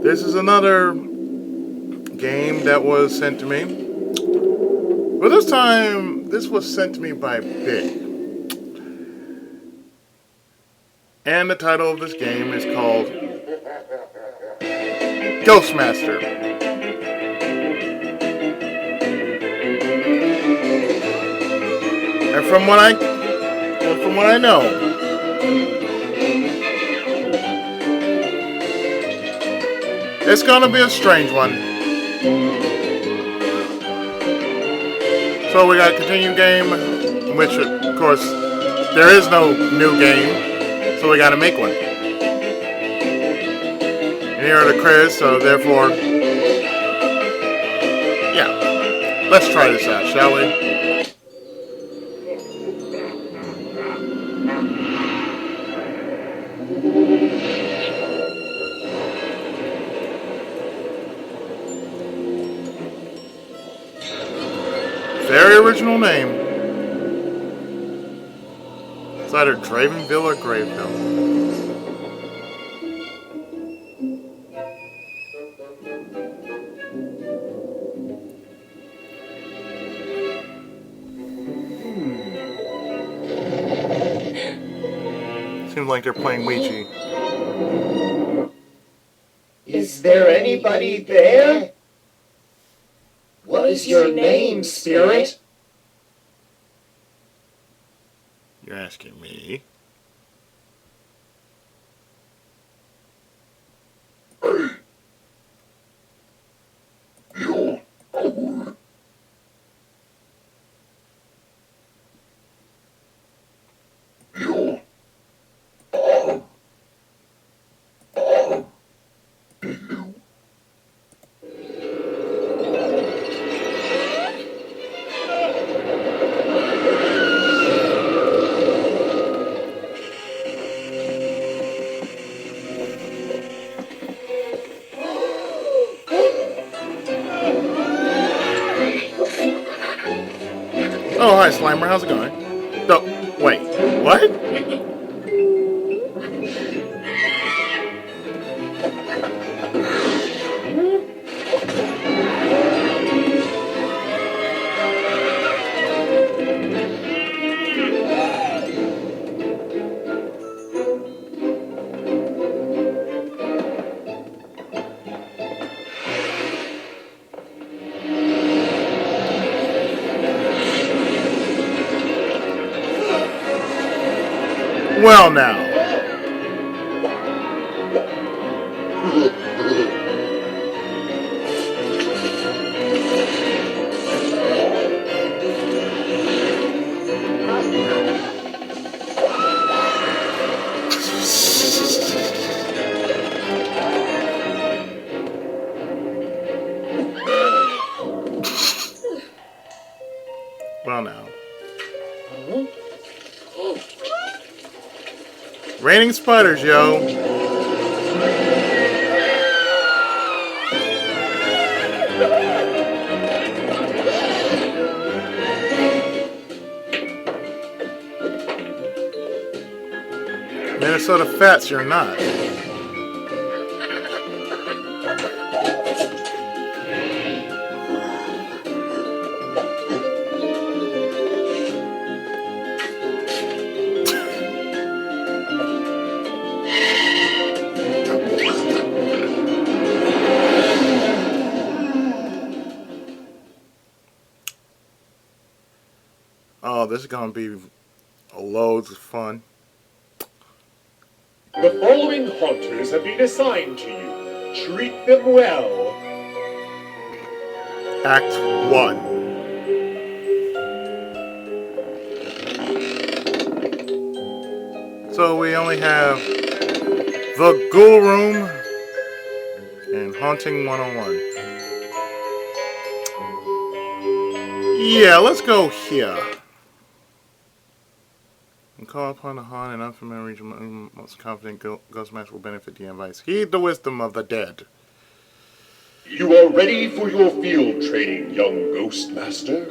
This is another game that was sent to me. But this time, this was sent to me by Big. And the title of this game is called Ghostmaster. And from what I know, it's gonna be a strange one. So we got a continue game, which of course there is no new game, so we gotta make one. And here are the credits, so therefore, yeah, let's try this out, shall we? Very original name. It's either Dravenville or Graveville. Seems like they're playing Ouija. Is there anybody there? What is your name, spirit? You're asking me? Oh, hi, Slimer. How's it going? Oh, wait. What? Well, now. Well, now. Raining spiders, yo. Minnesota Fats, you're not. Oh, this is gonna be loads of fun. The following hunters have been assigned to you. Treat them well. Act 1. So we only have the Ghoul Room and Haunting 101. Yeah, let's go here. And call upon the haunt and unfamiliar region, most confident Ghostmaster will benefit the advice. Heed the wisdom of the dead. You are ready for your field training, young Ghostmaster?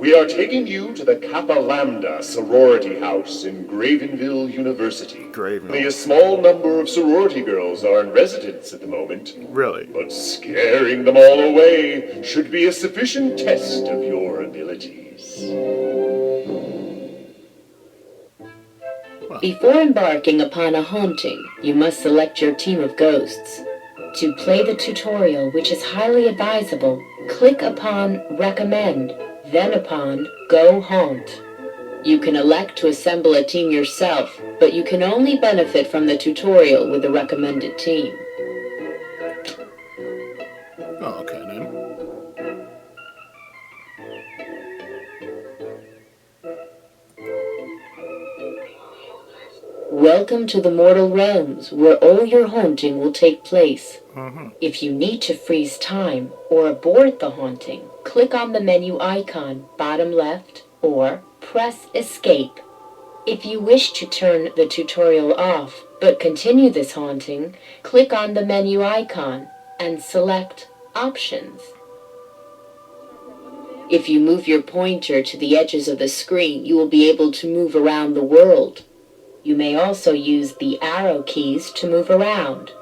We are taking you to the Kappa Lambda sorority house in Gravenville University. Gravenville. Only a small number of sorority girls are in residence at the moment. Really? But scaring them all away should be a sufficient test of your abilities. Before embarking upon a haunting, you must select your team of ghosts. To play the tutorial, which is highly advisable, click upon Recommend, then upon Go Haunt. You can elect to assemble a team yourself, but you can only benefit from the tutorial with a recommended team. Oh, okay then. Welcome to the mortal realms, where all your haunting will take place. If you need to freeze time or abort the haunting, click on the menu icon, bottom left, or press Escape. If you wish to turn the tutorial off, but continue this haunting, click on the menu icon and select Options. If you move your pointer to the edges of the screen, you will be able to move around the world. You may also use the arrow keys to move around.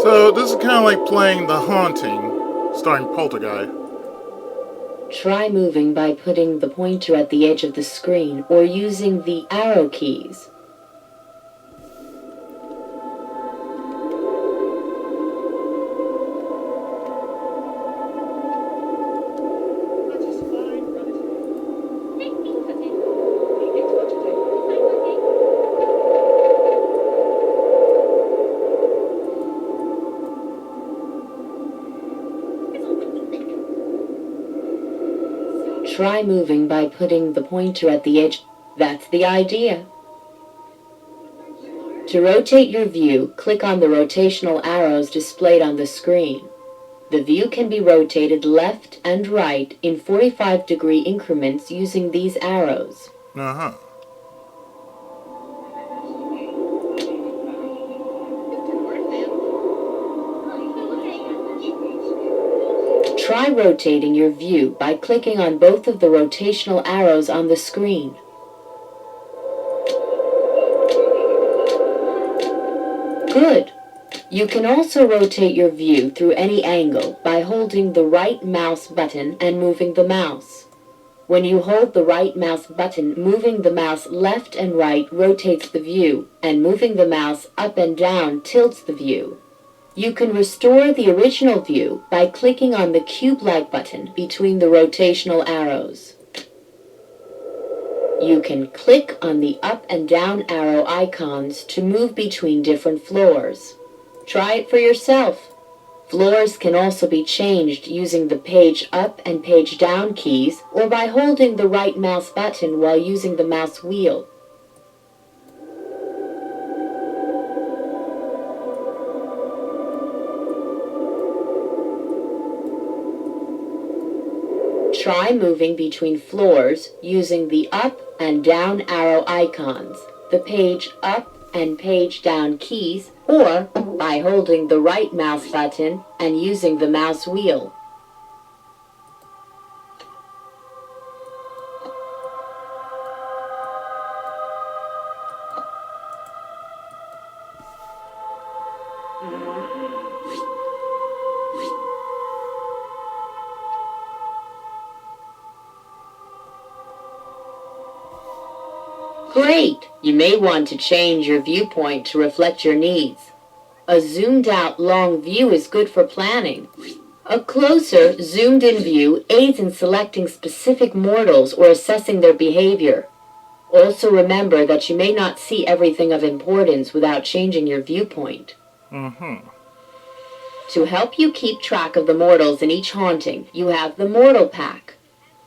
So this is kind of like playing The Haunting, starring Poltergeist. Try moving by putting the pointer at the edge of the screen or using the arrow keys. Try moving by putting the pointer at the edge. That's the idea. To rotate your view, click on the rotational arrows displayed on the screen. The view can be rotated left and right in 45-degree increments using these arrows. Try rotating your view by clicking on both of the rotational arrows on the screen. Good. You can also rotate your view through any angle by holding the right mouse button and moving the mouse. When you hold the right mouse button, moving the mouse left and right rotates the view, and moving the mouse up and down tilts the view. You can restore the original view by clicking on the cube-like button between the rotational arrows. You can click on the up and down arrow icons to move between different floors. Try it for yourself. Floors can also be changed using the page up and page down keys or by holding the right mouse button while using the mouse wheel. Try moving between floors using the up and down arrow icons, the page up and page down keys, or by holding the right mouse button and using the mouse wheel. Great! You may want to change your viewpoint to reflect your needs. A zoomed-out long view is good for planning. A closer, zoomed-in view aids in selecting specific mortals or assessing their behavior. Also remember that you may not see everything of importance without changing your viewpoint. To help you keep track of the mortals in each haunting, you have the Mortal Pack.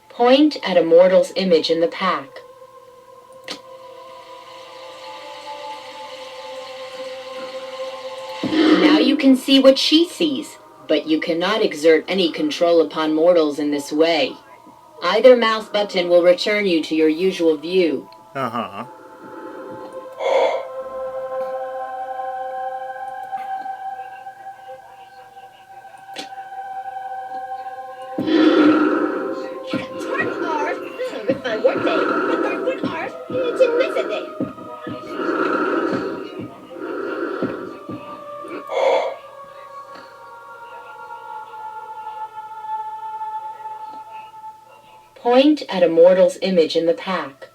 Point at a mortal's image in the pack. Now you can see what she sees, but you cannot exert any control upon mortals in this way. Either mouse button will return you to your usual view. point at a mortal's image in the pack.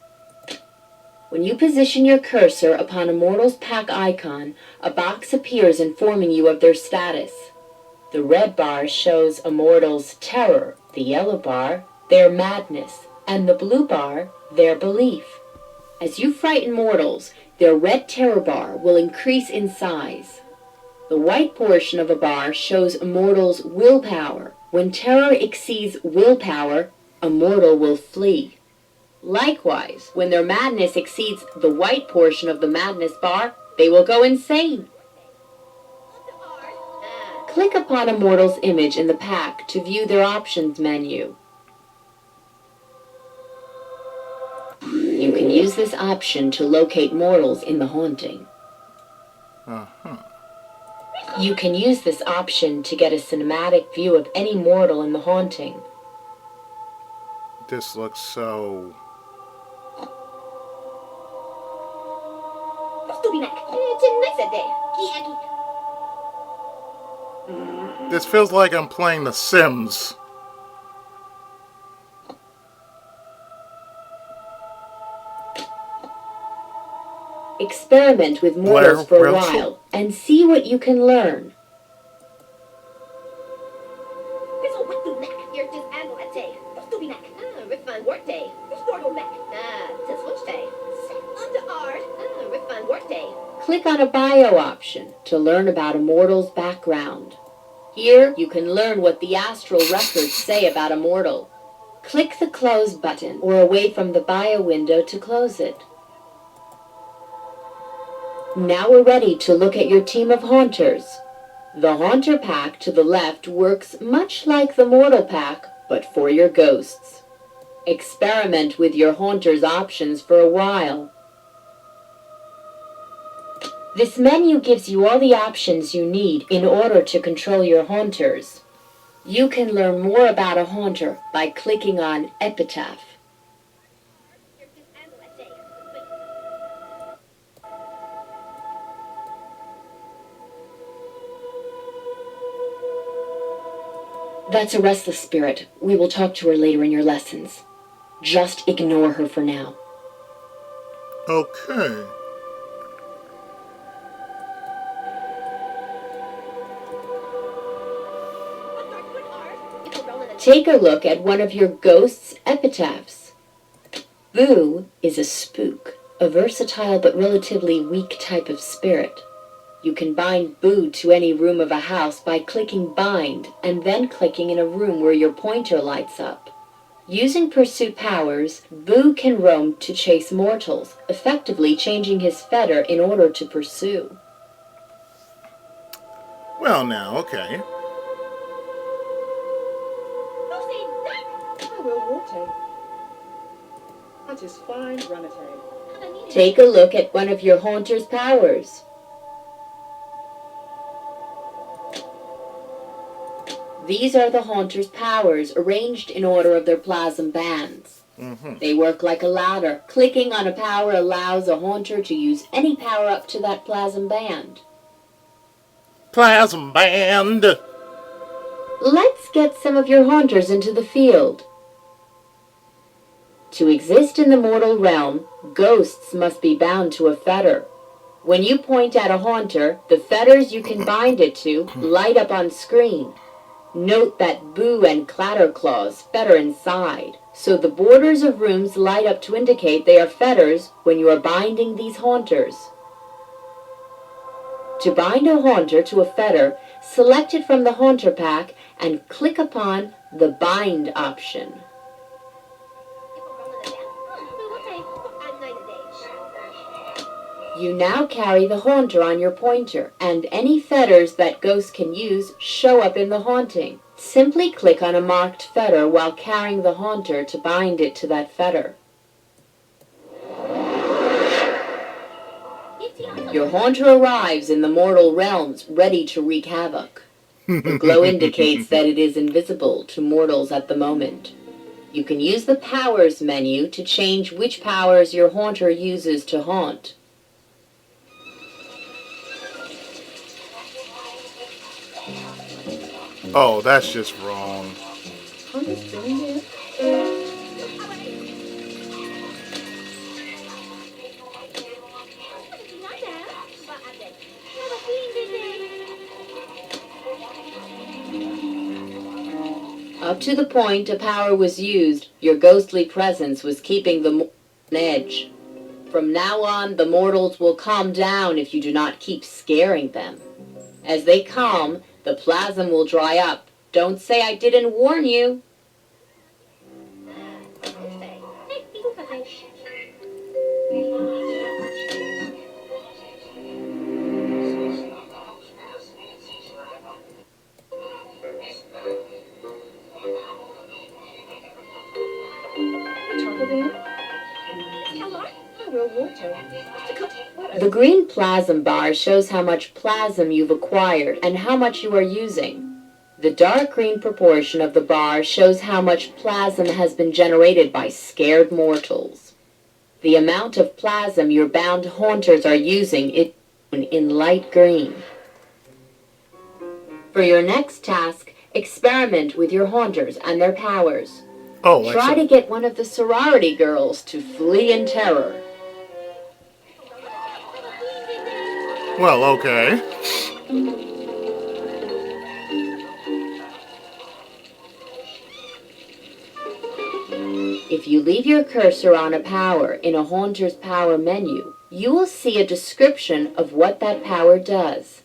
When you position your cursor upon a mortal's pack icon, a box appears informing you of their status. The red bar shows a mortal's terror, the yellow bar, their madness, and the blue bar, their belief. As you frighten mortals, their red terror bar will increase in size. The white portion of a bar shows a mortal's willpower. When terror exceeds willpower, a mortal will flee. Likewise, when their madness exceeds the white portion of the madness bar, they will go insane. Click upon a mortal's image in the pack to view their options menu. You can use this option to locate mortals in the haunting. You can use this option to get a cinematic view of any mortal in the haunting. This looks so... This feels like I'm playing The Sims. Experiment with mortals for a while and see what you can learn. Click on a bio option to learn about a mortal's background. Here, you can learn what the astral records say about a mortal. Click the Close button or away from the bio window to close it. Now we're ready to look at your team of haunters. The Haunter Pack to the left works much like the Mortal Pack, but for your ghosts. Experiment with your Haunters options for a while. This menu gives you all the options you need in order to control your haunters. You can learn more about a haunter by clicking on Epitaph. That's a restless spirit. We will talk to her later in your lessons. Just ignore her for now. Okay. Take a look at one of your ghost's epitaphs. Boo is a spook, a versatile but relatively weak type of spirit. You can bind Boo to any room of a house by clicking Bind and then clicking in a room where your pointer lights up. Using pursuit powers, Boo can roam to chase mortals, effectively changing his fetter in order to pursue. Well now, okay. That is fine, Runate. Take a look at one of your haunter's powers. These are the haunter's powers arranged in order of their plasm bands. They work like a ladder. Clicking on a power allows a haunter to use any power up to that plasm band. Plasm band! Let's get some of your haunters into the field. To exist in the mortal realm, ghosts must be bound to a fetter. When you point at a haunter, the fetters you can bind it to light up on screen. Note that Boo and Clatterclaw's fetter inside, so the borders of rooms light up to indicate they are fetters when you are binding these haunters. To bind a haunter to a fetter, select it from the Haunter Pack and click upon the Bind option. You now carry the haunter on your pointer, and any fetters that ghosts can use show up in the haunting. Simply click on a marked fetter while carrying the haunter to bind it to that fetter. Your haunter arrives in the mortal realms ready to wreak havoc. The glow indicates that it is invisible to mortals at the moment. You can use the Powers menu to change which powers your haunter uses to haunt. Oh, that's just wrong. Up to the point a power was used, your ghostly presence was keeping the mortals on edge. From now on, the mortals will calm down if you do not keep scaring them. As they calm, the plasm will dry up. Don't say I didn't warn you. The green plasm bar shows how much plasm you've acquired and how much you are using. The dark green proportion of the bar shows how much plasm has been generated by scared mortals. The amount of plasm your bound haunters are using is shown in light green. For your next task, experiment with your haunters and their powers. Oh, Try to get one of the sorority girls to flee in terror. well, okay. If you leave your cursor on a power in a Haunter's Power menu, you will see a description of what that power does.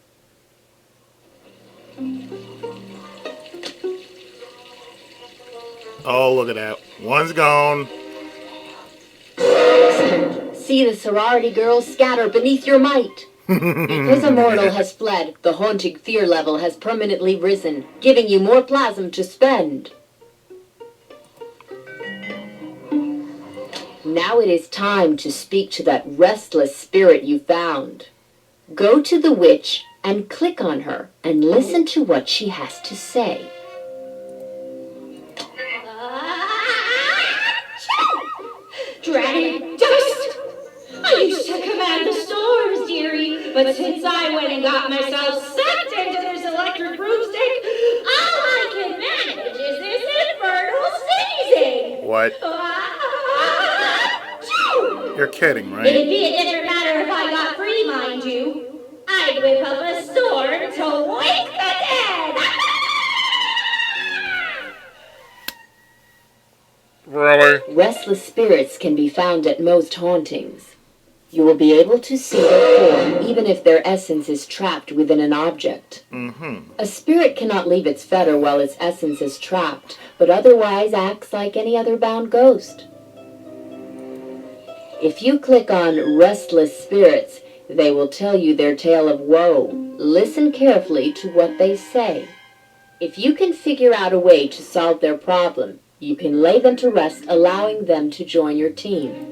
Oh, look at that. One's gone. See the sorority girls scatter beneath your might. Because a mortal has fled, the haunting fear level has permanently risen, giving you more plasm to spend. Now it is time to speak to that restless spirit you found. Go to the witch and click on her and listen to what she has to say. Dreaded dust! I used to command the storms, dearie, but since I went and got myself sucked into this electric broomstick, all I can manage is this infernal sneezing! What? You're kidding, right? It'd be a different matter if I got free, mind you. I'd whip up a storm to wake the dead! Really? Restless spirits can be found at most hauntings. You will be able to see their form even if their essence is trapped within an object. A spirit cannot leave its fetter while its essence is trapped, but otherwise acts like any other bound ghost. If you click on Restless Spirits, they will tell you their tale of woe. Listen carefully to what they say. If you can figure out a way to solve their problem, you can lay them to rest, allowing them to join your team.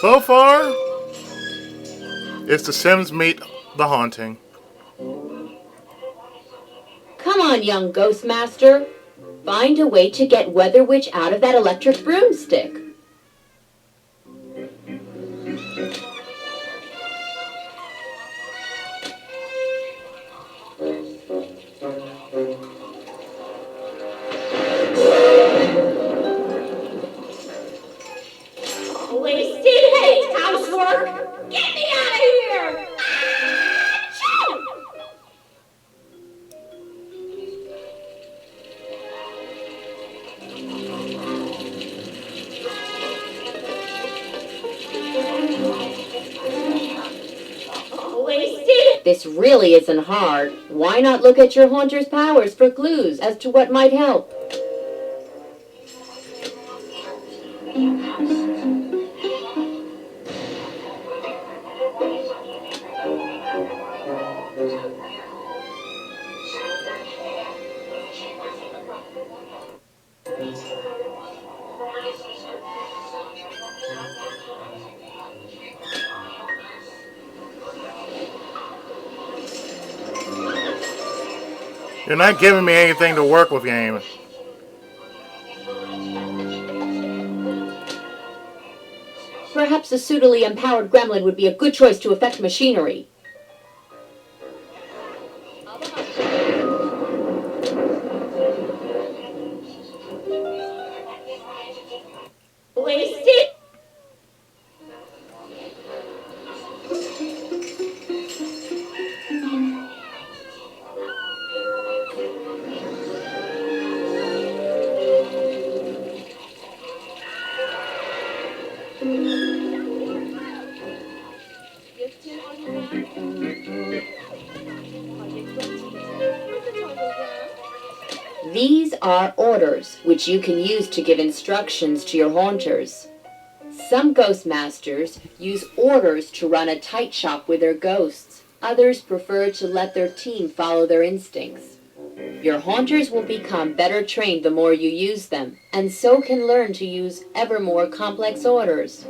So far, it's The Sims meet The Haunting. Come on, young ghost master. Find a way to get Weather Witch out of that electric broomstick. Wasted hate, housework! Get me out of here! Achoo! Wasted. This really isn't hard. Why not look at your haunter's powers for clues as to what might help? You're not giving me anything to work with, game. Perhaps a suitably empowered gremlin would be a good choice to affect machinery. Wasted. These are orders, which you can use to give instructions to your haunters. Some ghost masters use orders to run a tight shop with their ghosts. Others prefer to let their team follow their instincts. Your haunters will become better trained the more you use them, and so can learn to use ever more complex orders.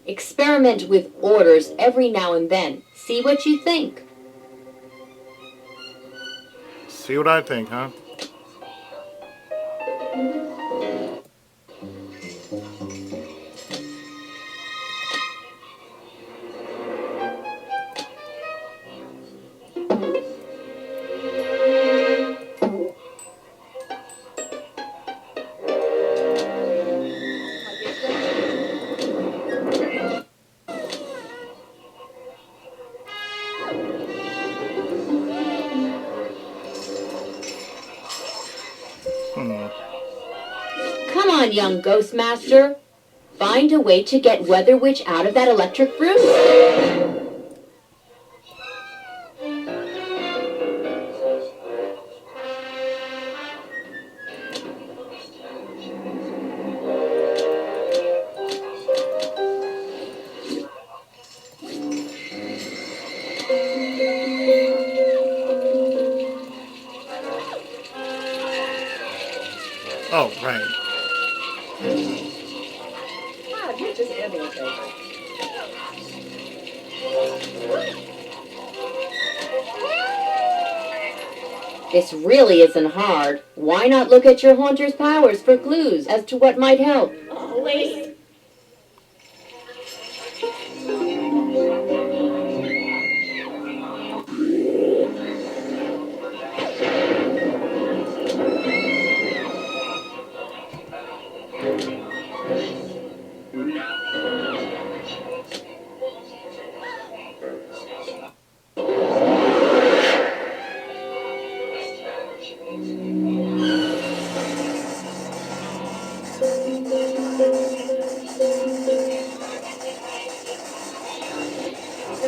Experiment with orders every now and then. See what you think. See what I think, huh? Come on, young ghost master. Find a way to get Weather Witch out of that electric broom. Oh, right. Ah, you're just imitating. This really isn't hard. Why not look at your haunter's powers for clues as to what might help? Always.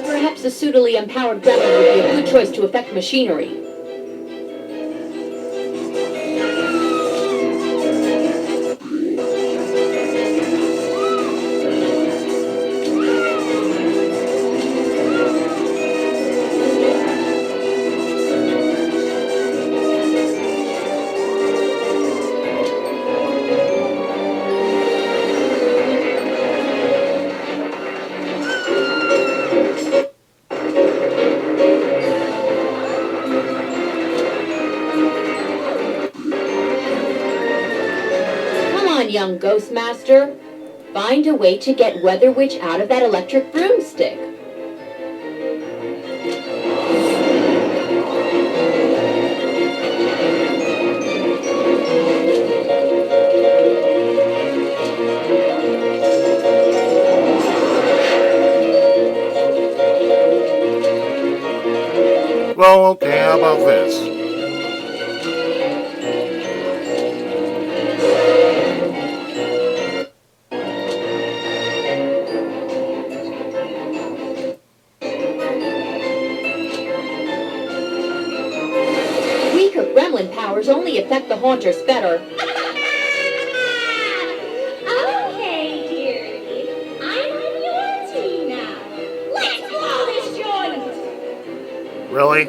Perhaps a suitably empowered gremlin would be a good choice to affect machinery. Young ghost master, find a way to get Weather Witch out of that electric broomstick. Well, okay, how about this? Weaker gremlin powers only affect the haunters better. Okay, dearie. I'm on your team now. Let's blow this joint. Really?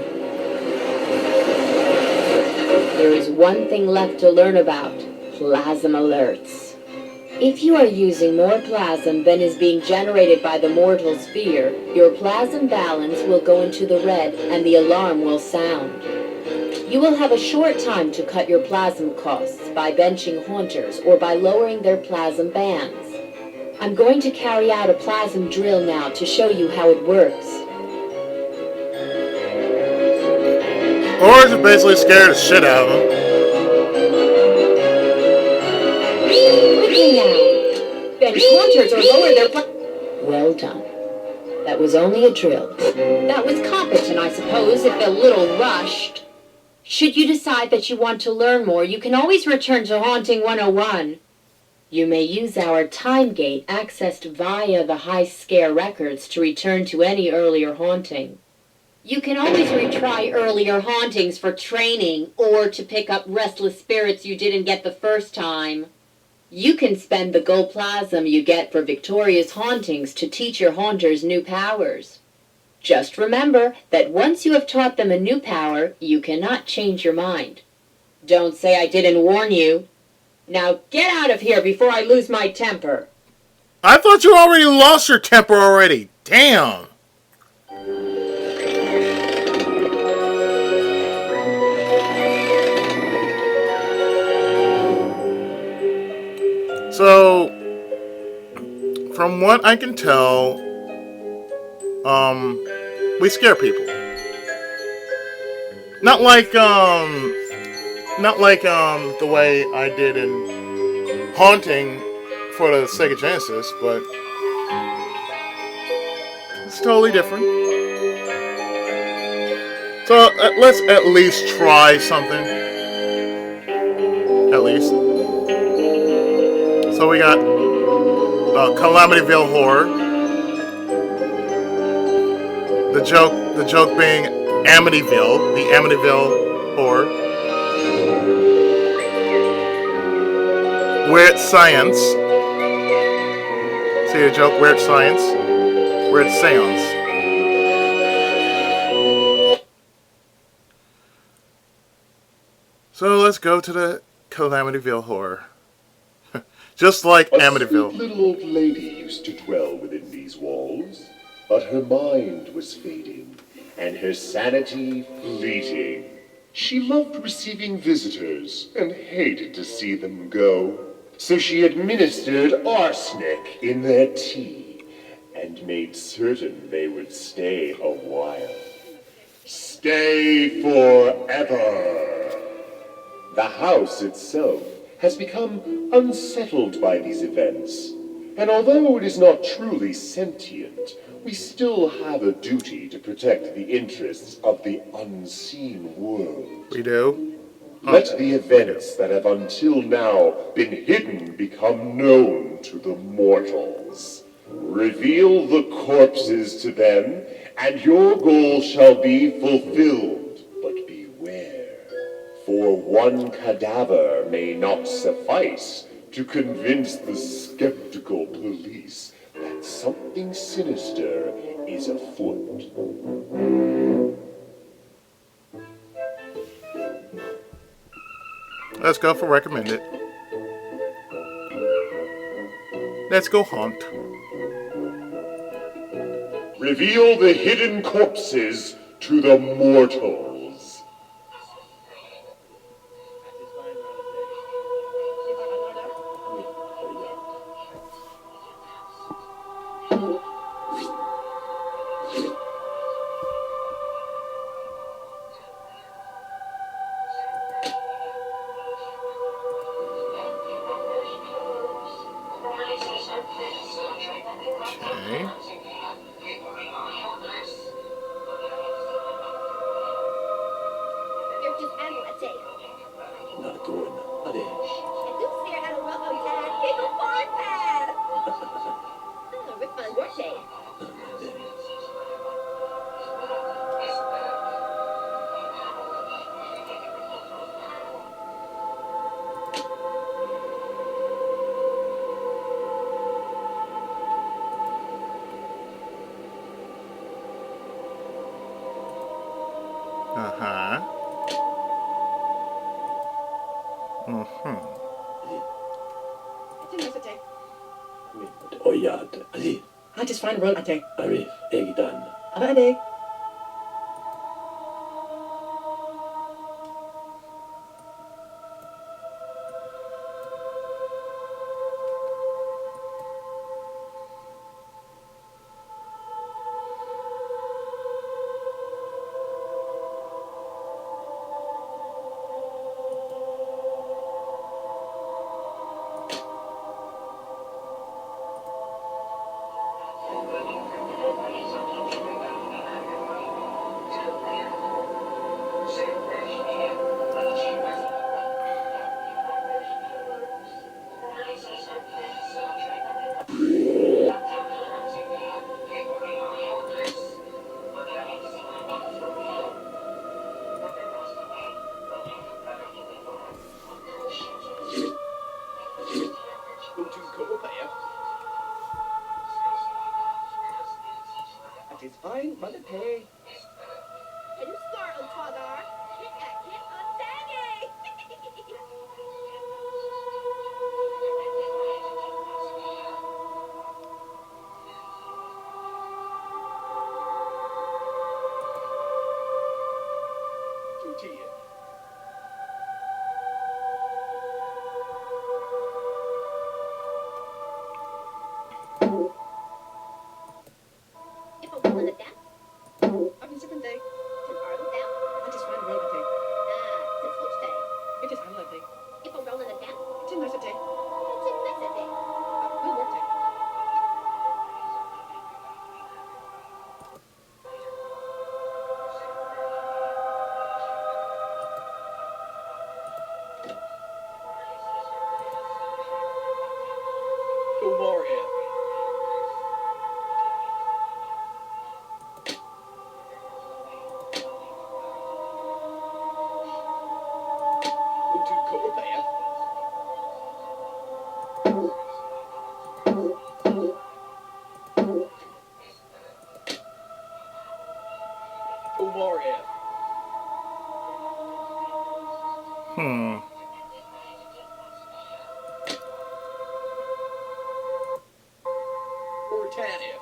There is one thing left to learn about: plasm alerts. If you are using more plasm than is being generated by the mortal sphere, your plasm balance will go into the red and the alarm will sound. You will have a short time to cut your plasm costs by benching haunters or by lowering their plasm bands. I'm going to carry out a plasm drill now to show you how it works. Or just basically scare the shit out of them. Quickly now. Then haunters or lower their Well done. That was only a drill. That was competent, I suppose, if a little rushed. Should you decide that you want to learn more, you can always return to Haunting 101. You may use our time gate accessed via the high scare records to return to any earlier haunting. You can always retry earlier hauntings for training or to pick up restless spirits you didn't get the first time. You can spend the gold plasm you get for victorious hauntings to teach your haunters new powers. Just remember that once you have taught them a new power, you cannot change your mind. Don't say I didn't warn you. Now get out of here before I lose my temper. I thought you already lost your temper already. Damn. So, from what I can tell, we scare people. Not like the way I did in Haunting for the Sega Genesis, but it's totally different. So let's at least try something. At least. So we got Calamityville Horror. The joke being Amityville, the Amityville Horror. Weird Science. See the joke? Weird Science. Weird Seance. So let's go to the Calamityville Horror. Just like Amityville. A sweet little old lady used to dwell within these walls, but her mind was fading, and her sanity fleeting. She loved receiving visitors, and hated to see them go. So she administered arsenic in their tea, and made certain they would stay a while. Stay forever! The house itself has become unsettled by these events, and although it is not truly sentient, we still have a duty to protect the interests of the unseen world. We do. Let the events that have until now been hidden become known to the mortals. Reveal the corpses to them, and your goal shall be fulfilled. But beware, for one cadaver may not suffice to convince the skeptical police that something sinister is afoot. Let's go for recommended. Let's go haunt. Reveal the hidden corpses to the mortals. Okay. Uh-huh. Mm-hmm. Oyad, Ali, I just find roll ate. Arif, Egidan. Ade. is fine, Mother Pig. Can you startle, Twogger? Hit that kid on Saggy! Tortilla. If I'm rolling it down, I've been sipping day. to startle down. I just find roll a day. To switch day. It is handle a day. If I'm rolling it down, It's a nice day. it's a nicer day. We'll work day. Tomorrow. To Copath. Tomorrow. Hmm. Or Tanif.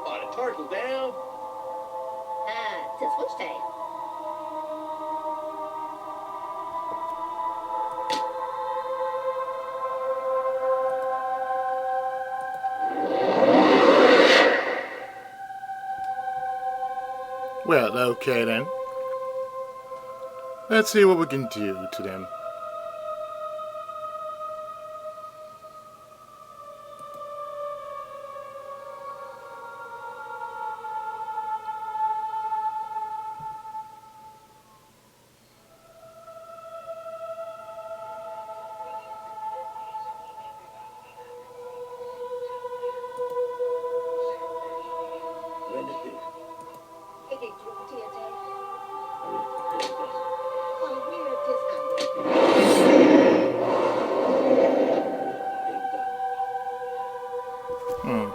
On a turtle down. To switch day. Well, okay then. Let's see what we can do to them. Wednesday. It is your day. Wednesday. Well, where it is handle. Hmm.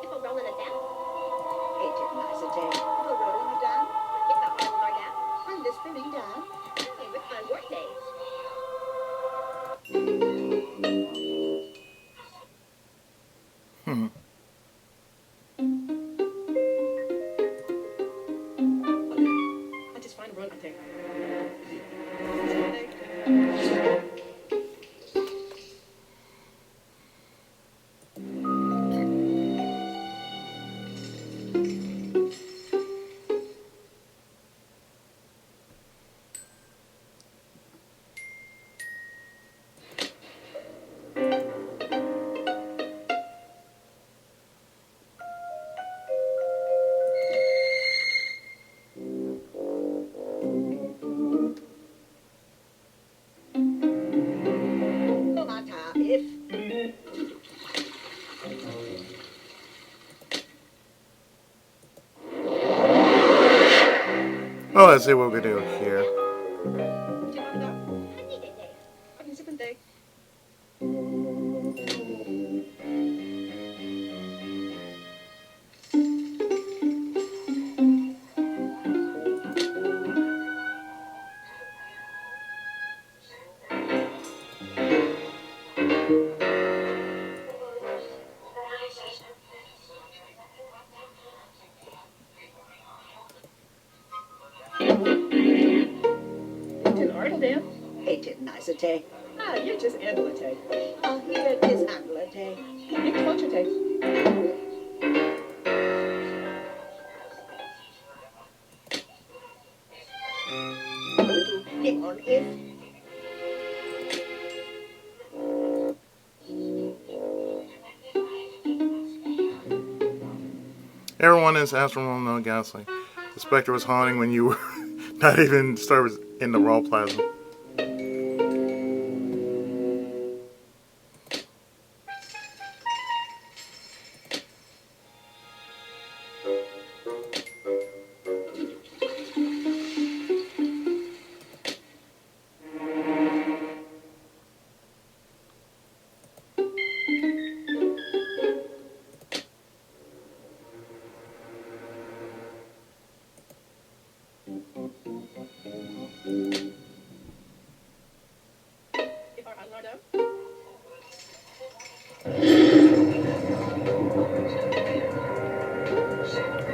If I'm rolling it down, It is nice day. we're rolling it down. If I'm rolling it down, And this spinning down. with my work day. Hmm. I just find roll a day. No matter if. Well, let's see what we can do here. I need it day. I've been sipping day. It's an art day. It is nice day. Ah, you just handle a day. Oh, here it is handle a day. It's watch a day. Hit on if. Everyone is astronomical galaxy. The specter was haunting when you were Not even start in the raw plasma.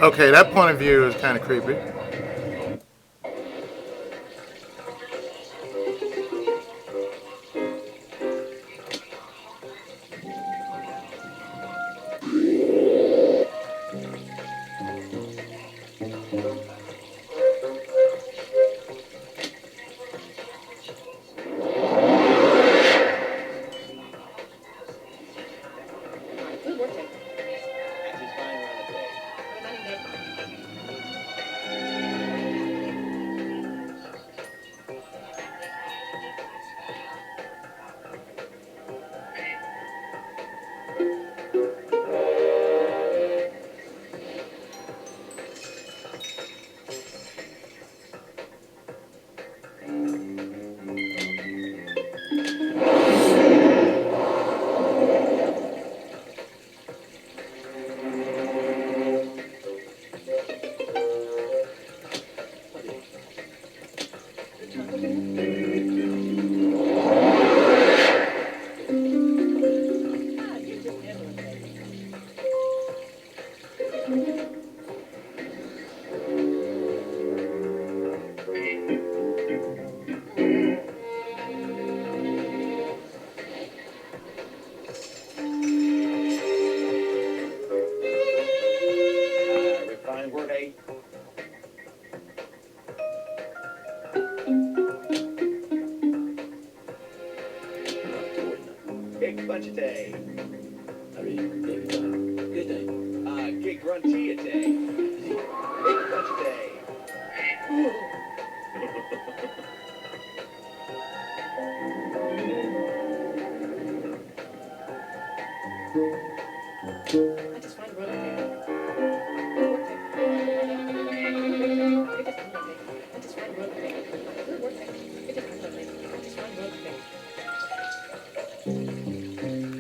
Okay, that point of view is kind of creepy. Refined word A. Gig budget. Gig grunty a day. Gig budget. I just find word A.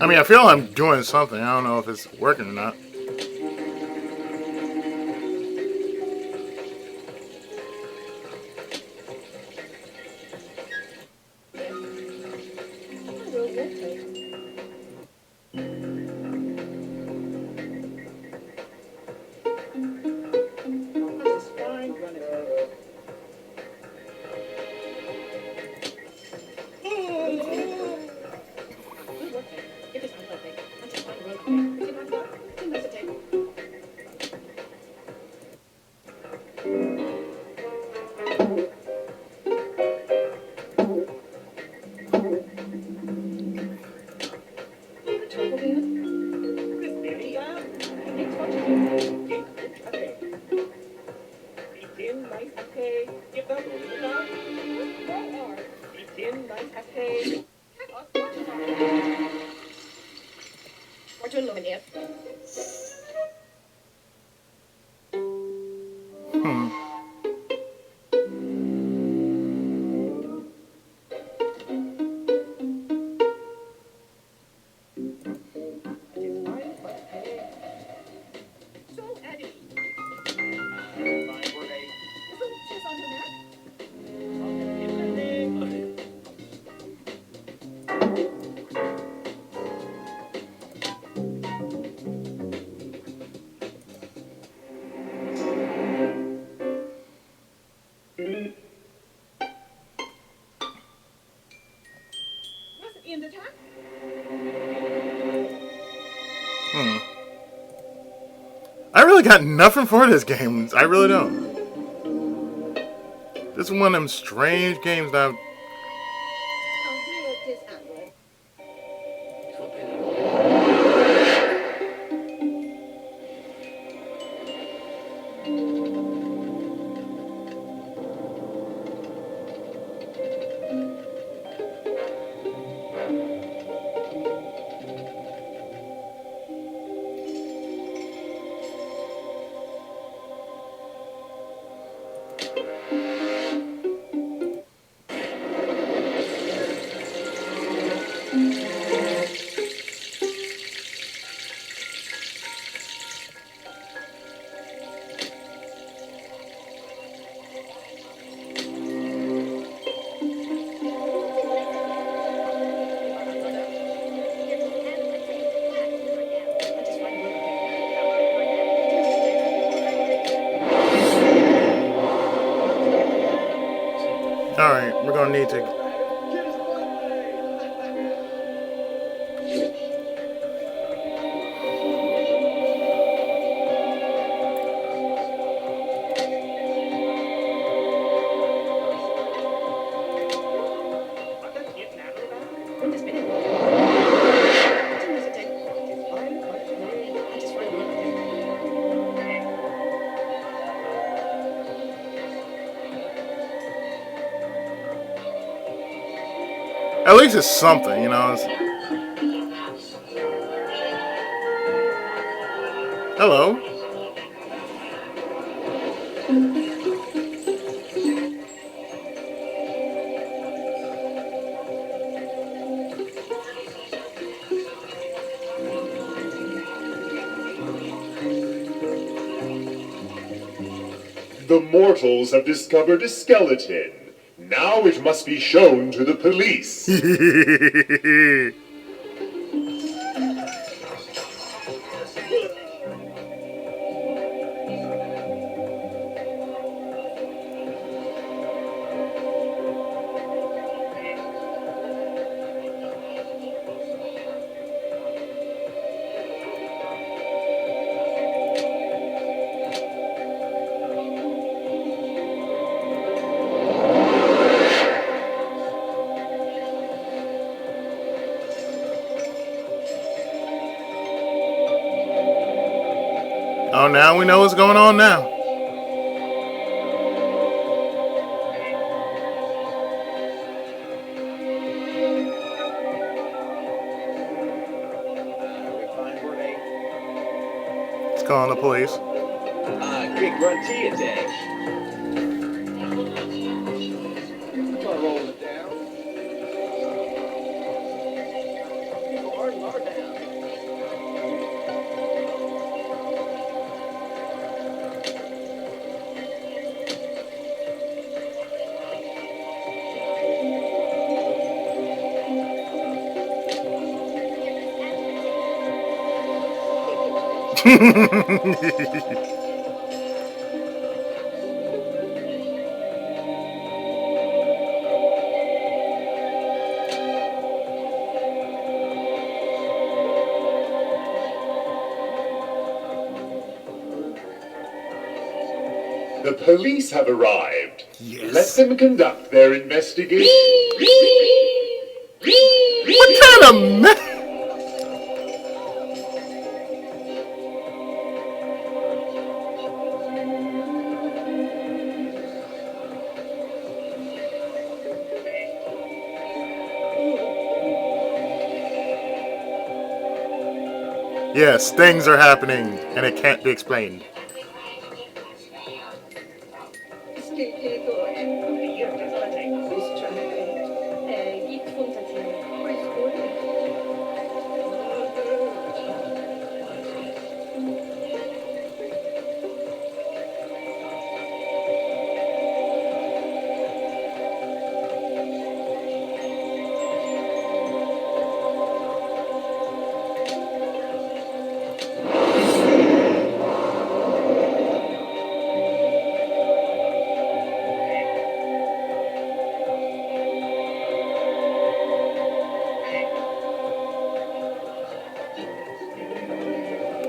I mean, I feel I'm doing something. I don't know if it's working or not. I really got nothing for this game. I really don't. This is one of them strange games that I've... We're gonna need to. At least it's something, you know. Hello. The mortals have discovered a skeleton. Now it must be shown to the police. Oh, now we know what's going on now. It's calling the police. Big grunty attack. Come on, roll it down. Lower down. The police have arrived. Yes. Let them conduct their investigation. What kind of mess? Yes, things are happening, and it can't be explained.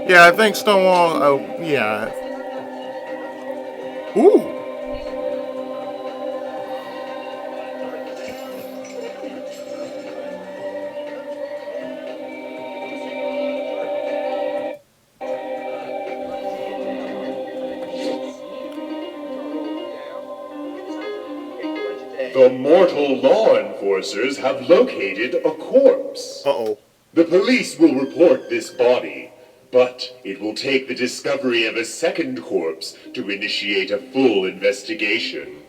Yeah, I think Stonewall. Oh, yeah. Ooh. The mortal law enforcers have located a corpse. Uh-oh. The police will report this body, but it will take the discovery of a second corpse to initiate a full investigation.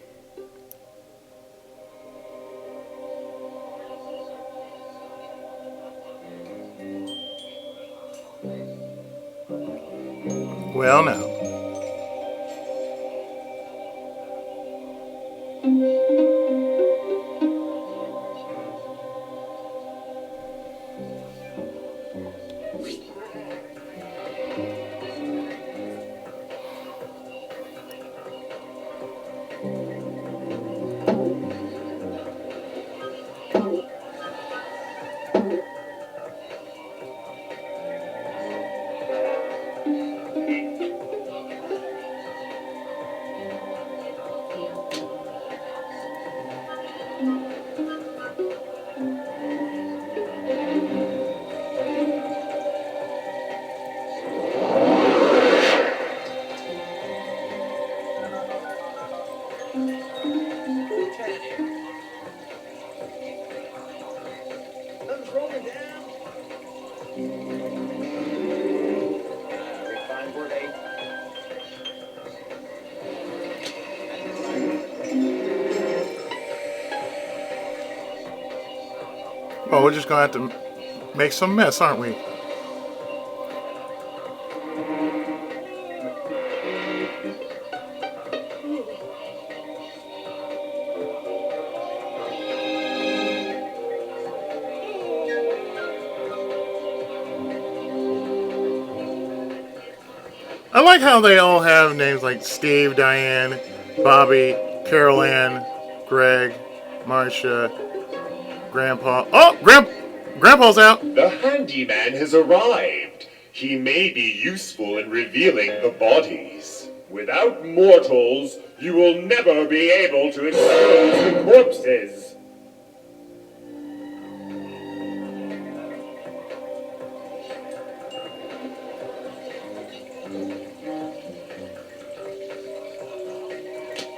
Well, now. Well, we're just going to have to make some mess, aren't we? I like how they all have names like Steve, Diane, Bobby, Carol Ann, Greg, Marcia, Grandpa. Oh, Grandpa's out. The handyman has arrived. He may be useful in revealing the bodies. Without mortals, you will never be able to expose the corpses.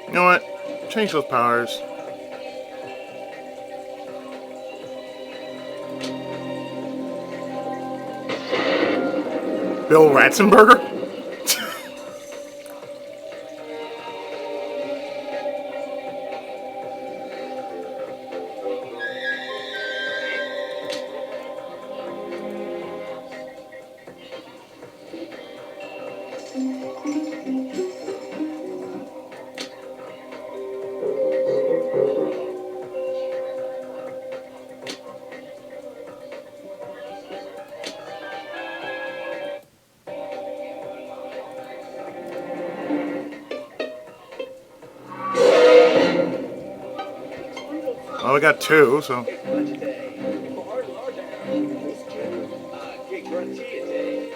You know what? Change those powers. Bill Ratzenberger? Well, we got two, so. Big lunch today. People hardly are down. Big run tea today.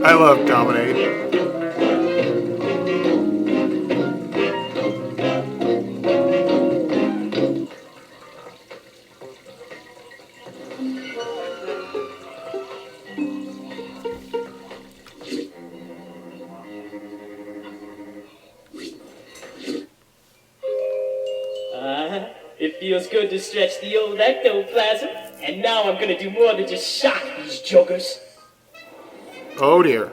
I love Dominate. It feels good to stretch the old ectoplasm. And now I'm gonna do more than just shock these jokers. Oh dear.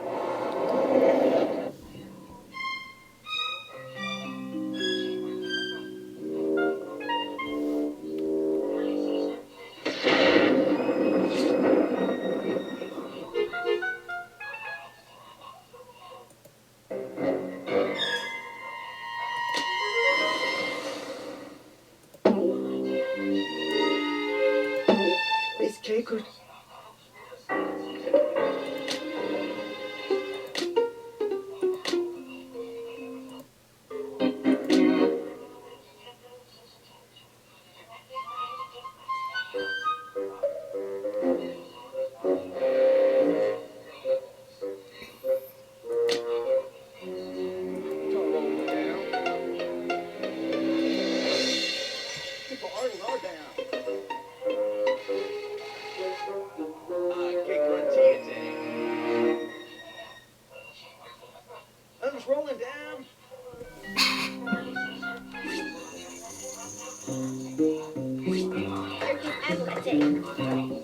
Miss Jacob. Don't roll it down. People hardly are down. Big run tea today. Others rolling down.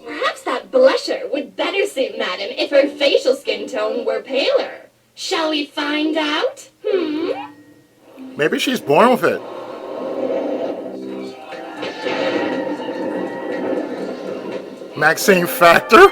Perhaps that blusher would better suit Madam if her facial skin tone were paler. Shall we find out? Maybe she's born with it. Maxine Factor?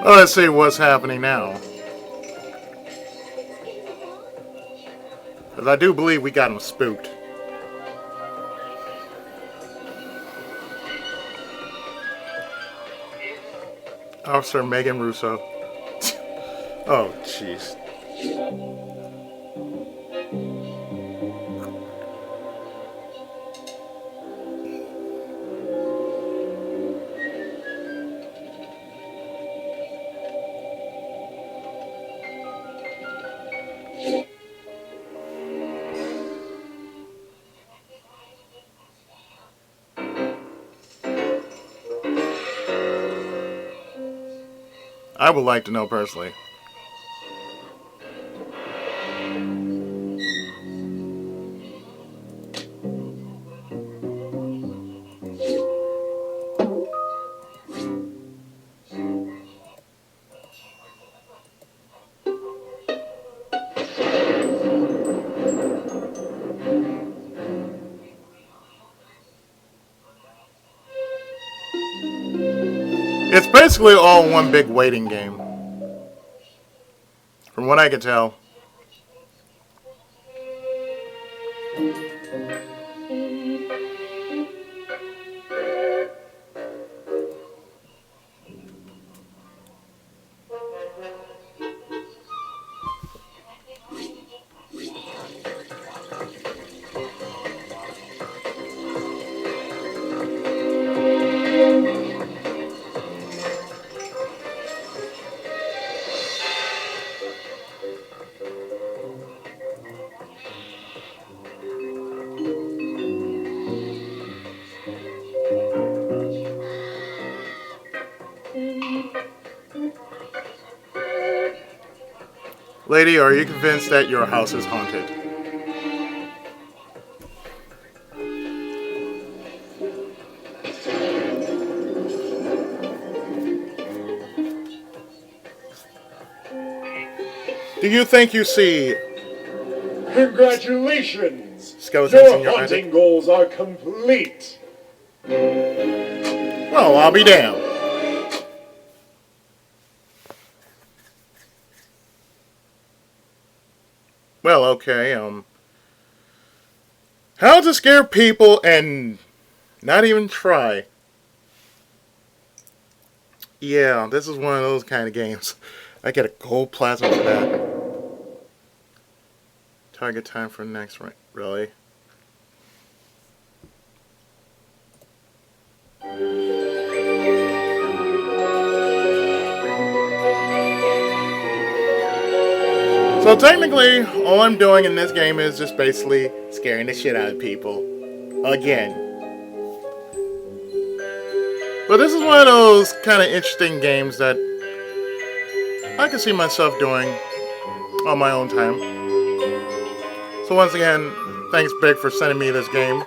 Oh, let's see what's happening now. Because I do believe we got him spooked. Officer Megan Russo. Oh, jeez. I would like to know personally. It's basically all one big waiting game. From what I can tell. Lady, are you convinced that your house is haunted? Do you think you see Congratulations! skeletons in Your your hunting attic? goals are complete! Well, I'll be damned. Well, okay, how to scare people and not even try. Yeah, this is one of those kind of games. I get a gold plasma for that. Target time for next rank. Really? So technically, all I'm doing in this game is just basically scaring the shit out of people. Again. But this is one of those kind of interesting games that I can see myself doing on my own time. So once again, thanks Big for sending me this game.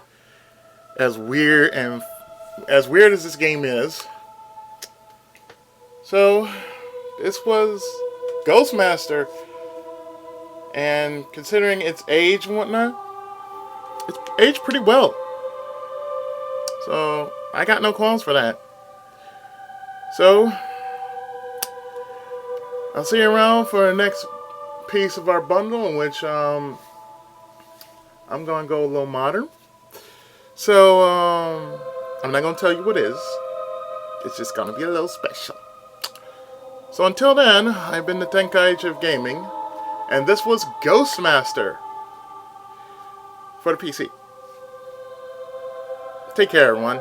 As weird as this game is. So this was Ghostmaster, and considering its age and whatnot, it's aged pretty well. So I got no qualms for that. So I'll see you around for the next piece of our bundle, in which I'm gonna go a little modern. So I'm not gonna tell you what it is. It's just gonna be a little special. So until then, I've been the Tenkaichi of Gaming, and this was Ghostmaster for the PC. Take care, everyone.